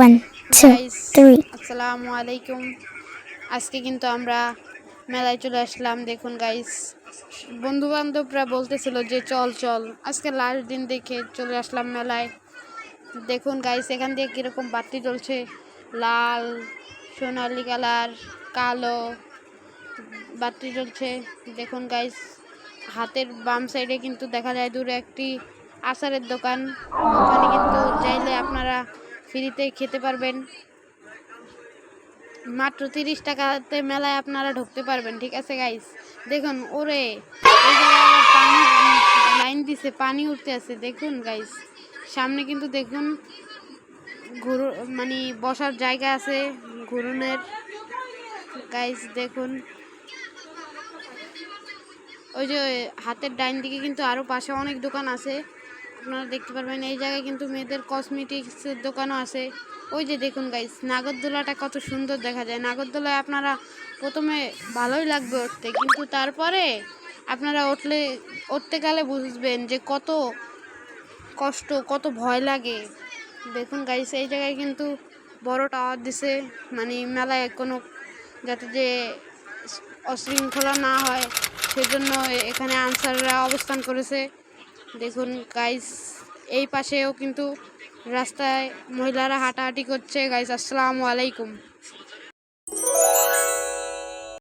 1, 2, guys 3. আসসালামু আলাইকুম। আজকে কিন্তু আমরা মেলায় চলে আসলাম। দেখুন গাইস, বন্ধু বান্ধবরা বলতেছিল যে চল চল, আজকে লাস্ট দিন দেখে চলে আসলাম মেলায়। দেখুন গাইস, এখান দিয়ে কীরকম বাতি জ্বলছে, লাল, সোনালি কালার, কালো বাতি জ্বলছে। দেখুন গাইস, হাতের বাম সাইডে কিন্তু দেখা যায় দূরে একটি আচারের দোকান। ওখানে কিন্তু চাইলে আপনারা ফ্রিতে খেতে পারবেন। মাত্র 30 টাকাতে মেলায় আপনারা ঢুকতে পারবেন। ঠিক আছে গাইস, দেখুন ওরে এই জায়গায় আবার পানি লাইন দিছে, পানি উঠতে আছে। দেখুন গাইস, সামনে কিন্তু দেখুন মানে বসার জায়গা আছে ঘুরনের। গাইস দেখুন, ওই যে হাতের ডাইন দিকে কিন্তু আরও পাশে অনেক দোকান আছে, আপনারা দেখতে পারবেন। এই জায়গায় কিন্তু মেয়েদের কসমেটিক্সের দোকানও আছে। ওই যে দেখুন গাইস, নাগরদোলাটা কত সুন্দর দেখা যায়। নাগরদোলায় আপনারা প্রথমে ভালোই লাগবে উঠতে, কিন্তু তারপরে আপনারা উঠতে গেলে বুঝবেন যে কত কষ্ট, কত ভয় লাগে। দেখুন গাইস, এই জায়গায় কিন্তু বড় টাওয়ার দিছে, মানে মেলায় কোনো যাতে যে অশৃঙ্খলা না হয় সেজন্য এখানে আনসাররা অবস্থান করেছে। দেখুন গাইস, এই পাশেও কিন্তু রাস্তায় মহিলারা হাঁটাহাঁটি করছে। গাইস আসসালামু আলাইকুম।